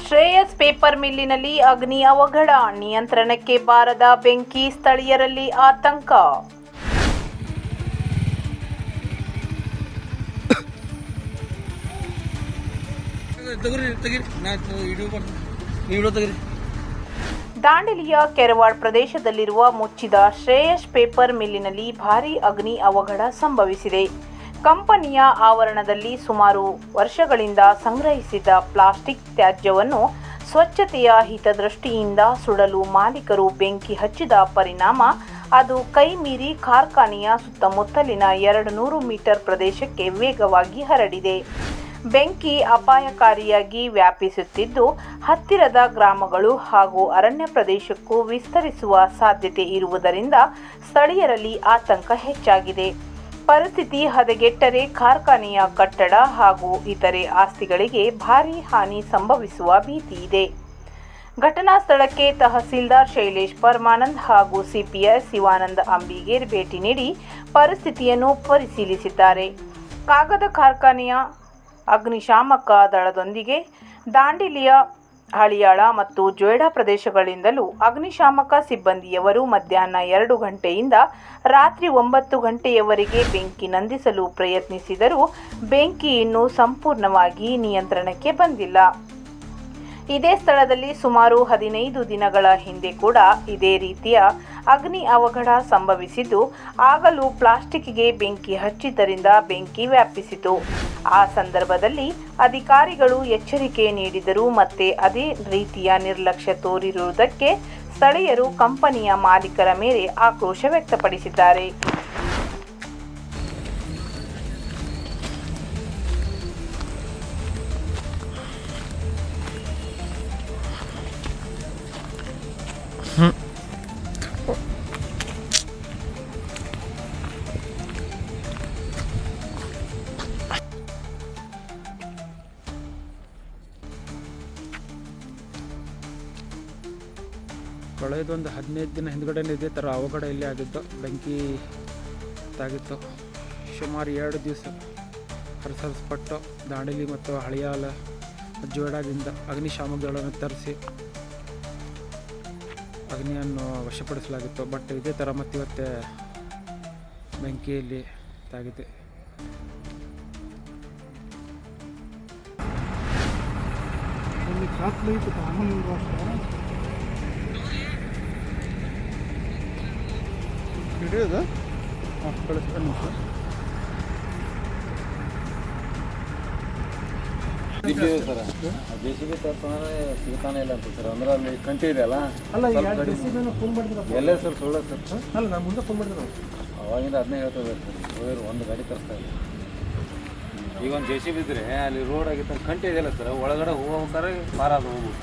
Shreyas paper ಮಿಲ್ಲಿನಲ್ಲಿ ಅಗ್ನಿ ಅವಘಡ, ನಿಯಂತ್ರಣಕ್ಕೆ ಬಾರದ ಬೆಂಕಿ, ಸ್ಥಳೀಯರಲ್ಲಿ ಆತಂಕ. ದಾಂಡೇಲಿಯ ಕೆರವಾಡ್ ಪ್ರದೇಶದಲ್ಲಿರುವ ಮುಚ್ಚಿದ ಶ್ರೇಯಸ್ ಪೇಪರ್ ಮಿಲ್ಲಿನಲ್ಲಿ ಭಾರೀ ಅಗ್ನಿ ಅವಘಡ ಸಂಭವಿಸಿದೆ. ಕಂಪನಿಯ ಆವರಣದಲ್ಲಿ ಸುಮಾರು ವರ್ಷಗಳಿಂದ ಸಂಗ್ರಹಿಸಿದ ಪ್ಲಾಸ್ಟಿಕ್ ತ್ಯಾಜ್ಯವನ್ನು ಸ್ವಚ್ಛತೆಯ ಹಿತದೃಷ್ಟಿಯಿಂದ ಸುಡಲು ಮಾಲೀಕರು ಬೆಂಕಿ ಹಚ್ಚಿದ ಪರಿಣಾಮ ಅದು ಕೈಮೀರಿ ಕಾರ್ಖಾನೆಯ ಸುತ್ತಮುತ್ತಲಿನ 200 ಮೀಟರ್ ಪ್ರದೇಶಕ್ಕೆ ವೇಗವಾಗಿ ಹರಡಿದೆ. ಬೆಂಕಿ ಅಪಾಯಕಾರಿಯಾಗಿ ವ್ಯಾಪಿಸುತ್ತಿದ್ದು, ಹತ್ತಿರದ ಗ್ರಾಮಗಳು ಹಾಗೂ ಅರಣ್ಯ ಪ್ರದೇಶಕ್ಕೂ ವಿಸ್ತರಿಸುವ ಸಾಧ್ಯತೆ ಇರುವುದರಿಂದ ಸ್ಥಳೀಯರಲ್ಲಿ ಆತಂಕ ಹೆಚ್ಚಾಗಿದೆ. ಪರಿಸ್ಥಿತಿ ಹದಗೆಟ್ಟರೆ ಕಾರ್ಖಾನೆಯ ಕಟ್ಟಡ ಹಾಗೂ ಇತರೆ ಆಸ್ತಿಗಳಿಗೆ ಭಾರೀ ಹಾನಿ ಸಂಭವಿಸುವ ಭೀತಿ ಇದೆ. ಘಟನಾ ಸ್ಥಳಕ್ಕೆ ತಹಸೀಲ್ದಾರ್ ಶೈಲೇಶ್ ಪರಮಾನಂದ್ ಹಾಗೂ ಸಿಪಿಎಸ್ ಶಿವಾನಂದ ಅಂಬಿಗೇರ್ ಭೇಟಿ ನೀಡಿ ಪರಿಸ್ಥಿತಿಯನ್ನು ಪರಿಶೀಲಿಸಿದ್ದಾರೆ. ಕಾಗದ ಕಾರ್ಖಾನೆಯ ಅಗ್ನಿಶಾಮಕ ದಳದೊಂದಿಗೆ ದಾಂಡೇಲಿಯ ಹಳಿಯಾಳ ಮತ್ತು ಜೊಯ್ಡಾ ಪ್ರದೇಶಗಳಿಂದಲೂ ಅಗ್ನಿಶಾಮಕ ಸಿಬ್ಬಂದಿಯವರು ಮಧ್ಯಾಹ್ನ 2 ಗಂಟೆಯಿಂದ ರಾತ್ರಿ 9 ಗಂಟೆಯವರೆಗೆ ಬೆಂಕಿ ನಂದಿಸಲು ಪ್ರಯತ್ನಿಸಿದರೂ ಬೆಂಕಿ ಇನ್ನೂ ಸಂಪೂರ್ಣವಾಗಿ ನಿಯಂತ್ರಣಕ್ಕೆ ಬಂದಿಲ್ಲ. ಇದೇ ಸ್ಥಳದಲ್ಲಿ ಸುಮಾರು 15 ದಿನಗಳ ಹಿಂದೆ ಕೂಡ ಇದೇ ರೀತಿಯ ಅಗ್ನಿ ಅವಘಡ ಸಂಭವಿಸಿದ್ದು, ಆಗಲೂ ಪ್ಲಾಸ್ಟಿಕ್ಗೆ ಬೆಂಕಿ ಹಚ್ಚಿದ್ದರಿಂದ ಬೆಂಕಿ ವ್ಯಾಪಿಸಿತು. ಆ ಸಂದರ್ಭದಲ್ಲಿ ಅಧಿಕಾರಿಗಳು ಎಚ್ಚರಿಕೆ ನೀಡಿದರೂ ಮತ್ತೆ ಅದೇ ರೀತಿಯ ನಿರ್ಲಕ್ಷ್ಯ ತೋರಿರುವುದಕ್ಕೆ ಸ್ಥಳೀಯರು ಕಂಪನಿಯ ಮಾಲೀಕರ ಮೇಲೆ ಆಕ್ರೋಶ ವ್ಯಕ್ತಪಡಿಸಿದ್ದಾರೆ. ಕಳೆದೊಂದು 15 ದಿನ ಹಿಂದ್ಗಡೆ ಇದೇ ಥರ ಅವಘಡ ಇಲ್ಲೇ ಆಗಿತ್ತು. ಬೆಂಕಿ ತಾಗಿತ್ತು. ಸುಮಾರು 2 ದಿವಸ ಹರಿಸಲ್ಪಟ್ಟು ದಾಂಡೇಲಿ ಮತ್ತು ಹಳಿಯಾಲ ಜೋಡಾದಿಂದ ಅಗ್ನಿಶಾಮಕ ದಳವನ್ನು ತರಿಸಿ ಅಗ್ನಿಯನ್ನು ವಶಪಡಿಸಲಾಗಿತ್ತು. ಬಟ್ ಇದೇ ಥರ ಮತ್ತಿವತ್ತೆ ಬೆಂಕಿಯಲ್ಲಿ ತಾಗಿದೆ. ಹಿಡಿಯೋದು ಸರ್ JCB ತರ್ಪಂದ್ರೆ ಸಿಗ್ತಾನೆ ಇಲ್ಲ ಅಂತ ಸರ್. ಅಂದ್ರೆ ಅಲ್ಲಿ ಕಂಟಿ ಇದೆಯಲ್ಲ ಎಲ್ಲೇ ಸರ್ ಸುಳ್ಳ ಸರ್. ಅಲ್ಲ ನಾನು ಮುಂದೆ ಫೋನ್ ಮಾಡಿದ್ರೆ ಅವಾಗಿಂದ ಅದನ್ನೇ ಹೇಳ್ತದೆ ಸರ್. ಒಂದು ಗಾಡಿ ತರಿಸ್ತಾ ಇದೆ. ಈಗ ಒಂದು JCB ಇದ್ರೆ ಅಲ್ಲಿ ರೋಡ್ ಆಗಿತ್ತು ಕಂಟಿ ಇದೆಯಲ್ಲ ಸರ್, ಒಳಗಡೆ ಹೋಗ್ಬೇಕಾದ್ರೆ ಮಾರಾದ ಹೋಗ್ಬೋದು.